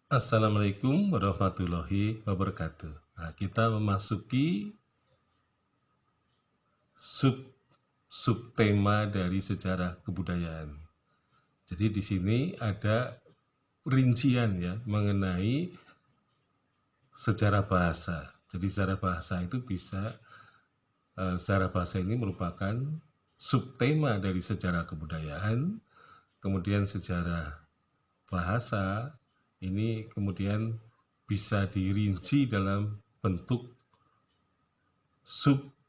Assalamualaikum warahmatullahi wabarakatuh. Nah, kita memasuki subtema dari sejarah kebudayaan. Jadi di sini ada rincian ya mengenai sejarah bahasa. Jadi sejarah bahasa itu sejarah bahasa ini merupakan subtema dari sejarah kebudayaan. Kemudian sejarah bahasa ini kemudian bisa dirinci dalam bentuk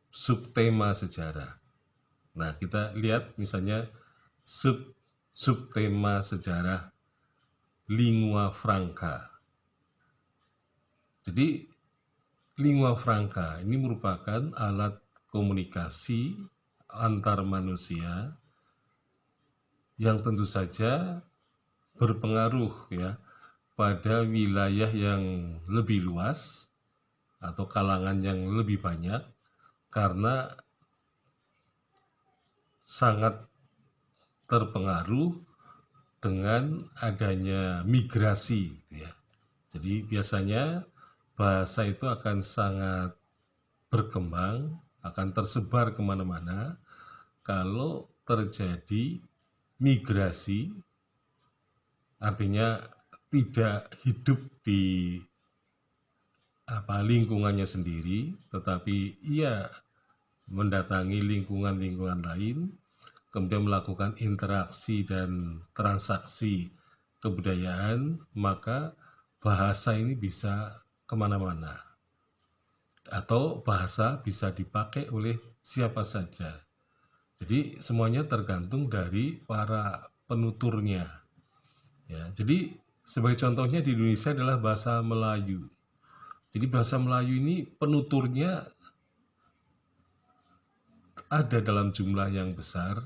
subtema sejarah. Nah, kita lihat misalnya subtema sejarah lingua franca. Jadi lingua franca ini merupakan alat komunikasi antar manusia yang tentu saja berpengaruh ya pada wilayah yang lebih luas atau kalangan yang lebih banyak karena sangat terpengaruh dengan adanya migrasi ya. Jadi biasanya bahasa itu akan sangat berkembang, akan tersebar kemana-mana kalau terjadi migrasi, artinya tidak hidup di lingkungannya sendiri, tetapi ia mendatangi lingkungan-lingkungan lain, kemudian melakukan interaksi dan transaksi kebudayaan, maka bahasa ini bisa kemana-mana. Atau bahasa bisa dipakai oleh siapa saja. Jadi semuanya tergantung dari para penuturnya. Ya, jadi sebagai contohnya di Indonesia adalah bahasa Melayu. Jadi bahasa Melayu ini penuturnya ada dalam jumlah yang besar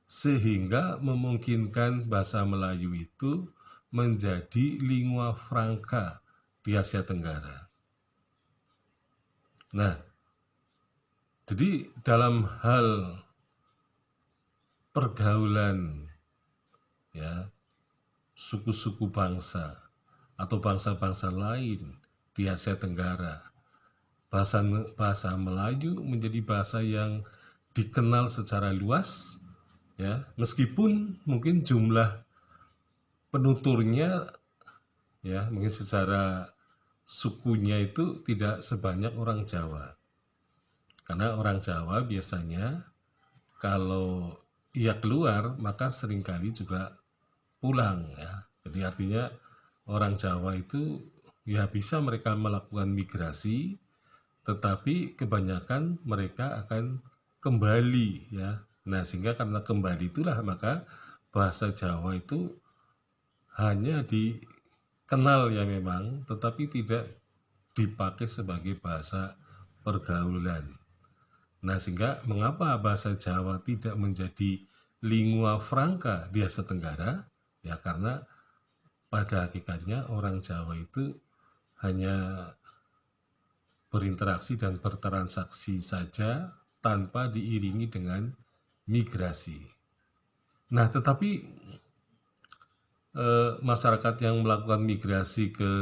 sehingga memungkinkan bahasa Melayu itu menjadi lingua franca di Asia Tenggara. Nah, jadi dalam hal pergaulan ya suku-suku bangsa atau bangsa-bangsa lain di Asia Tenggara, bahasa Melayu menjadi bahasa yang dikenal secara luas ya, meskipun mungkin jumlah penuturnya ya mungkin secara sukunya itu tidak sebanyak orang Jawa. Karena orang Jawa biasanya kalau ia keluar maka seringkali juga pulang ya. Jadi artinya orang Jawa itu ya bisa mereka melakukan migrasi, tetapi kebanyakan mereka akan kembali ya. Nah, sehingga karena kembali itulah maka bahasa Jawa itu hanya dikenal ya memang, tetapi tidak dipakai sebagai bahasa pergaulan. Nah, sehingga mengapa bahasa Jawa tidak menjadi lingua franca di Asia Tenggara? Ya karena pada hakikatnya orang Jawa itu hanya berinteraksi dan bertransaksi saja tanpa diiringi dengan migrasi. Nah, tetapi masyarakat yang melakukan migrasi ke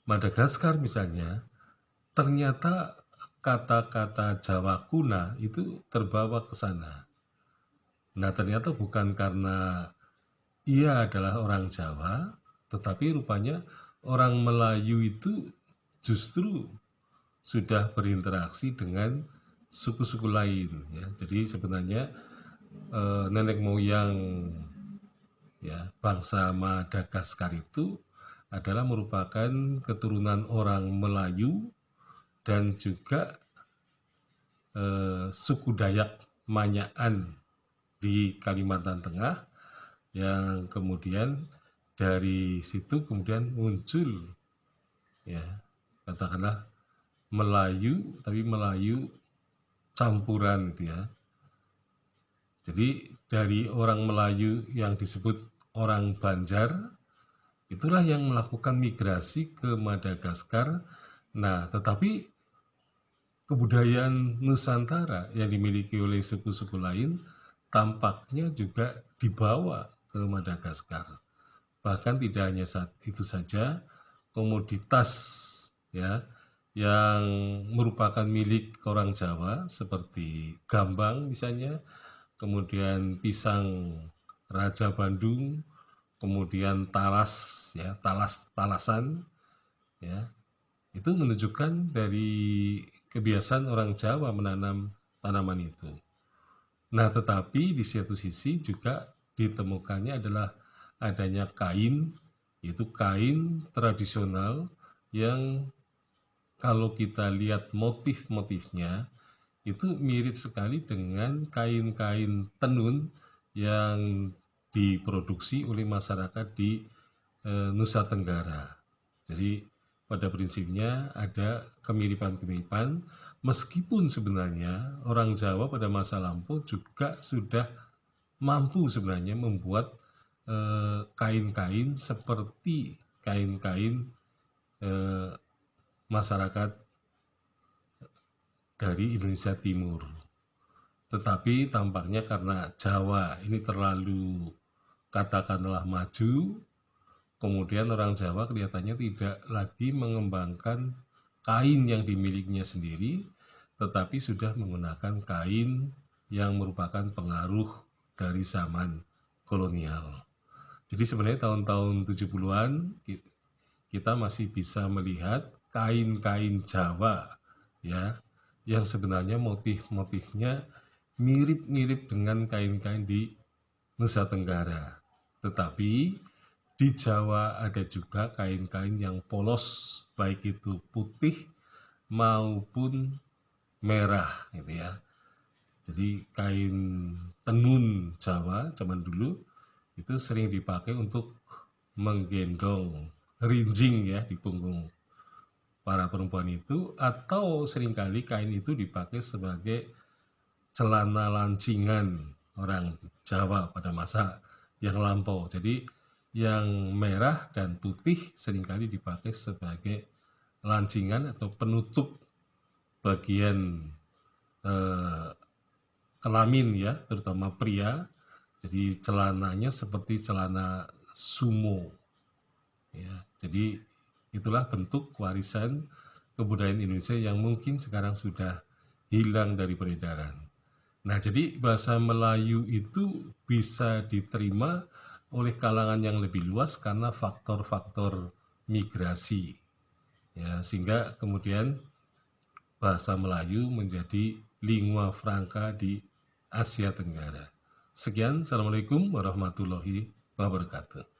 Madagaskar misalnya, ternyata kata-kata Jawa kuna itu terbawa ke sana. Nah, ternyata bukan karena ia adalah orang Jawa, tetapi rupanya orang Melayu itu justru sudah berinteraksi dengan suku-suku lain ya. Jadi sebenarnya nenek moyang ya bangsa Madagaskar itu adalah merupakan keturunan orang Melayu dan juga suku Dayak Manyaan di Kalimantan Tengah, yang kemudian dari situ kemudian muncul ya katakanlah Melayu, tapi Melayu campuran gitu ya. Jadi dari orang Melayu yang disebut orang Banjar, itulah yang melakukan migrasi ke Madagaskar. Nah, tetapi kebudayaan Nusantara yang dimiliki oleh suku-suku lain tampaknya juga dibawa ke Madagaskar. Bahkan tidak hanya itu saja, komoditas ya yang merupakan milik orang Jawa seperti gambang misalnya, kemudian pisang Raja Bandung, kemudian talas ya, talasan ya. Itu menunjukkan dari kebiasaan orang Jawa menanam tanaman itu. Nah, tetapi di satu sisi juga ditemukannya adalah adanya kain, yaitu kain tradisional yang kalau kita lihat motif-motifnya itu mirip sekali dengan kain-kain tenun yang diproduksi oleh masyarakat di Nusa Tenggara. Jadi pada prinsipnya ada kemiripan-kemiripan meskipun sebenarnya orang Jawa pada masa lampau juga sudah mampu sebenarnya membuat kain-kain seperti kain-kain masyarakat dari Indonesia Timur. Tetapi tampaknya karena Jawa ini terlalu katakanlah maju, kemudian orang Jawa kelihatannya tidak lagi mengembangkan kain yang dimilikinya sendiri, tetapi sudah menggunakan kain yang merupakan pengaruh dari zaman kolonial. Jadi sebenarnya tahun-tahun 70-an kita masih bisa melihat kain-kain Jawa ya yang sebenarnya motif-motifnya mirip-mirip dengan kain-kain di Nusa Tenggara. Tetapi di Jawa ada juga kain-kain yang polos, baik itu putih maupun merah gitu ya. Jadi kain tenun Jawa zaman dulu itu sering dipakai untuk menggendong rinjing ya di punggung para perempuan itu, atau seringkali kain itu dipakai sebagai celana lancingan orang Jawa pada masa yang lampau. Jadi yang merah dan putih seringkali dipakai sebagai lancingan atau penutup bagian kelamin ya, terutama pria. Jadi celananya seperti celana sumo. Ya, jadi itulah bentuk warisan kebudayaan Indonesia yang mungkin sekarang sudah hilang dari peredaran. Nah, jadi bahasa Melayu itu bisa diterima oleh kalangan yang lebih luas karena faktor-faktor migrasi. Ya, sehingga kemudian bahasa Melayu menjadi lingua franca di Asia Tenggara. Sekian, Assalamualaikum warahmatullahi wabarakatuh.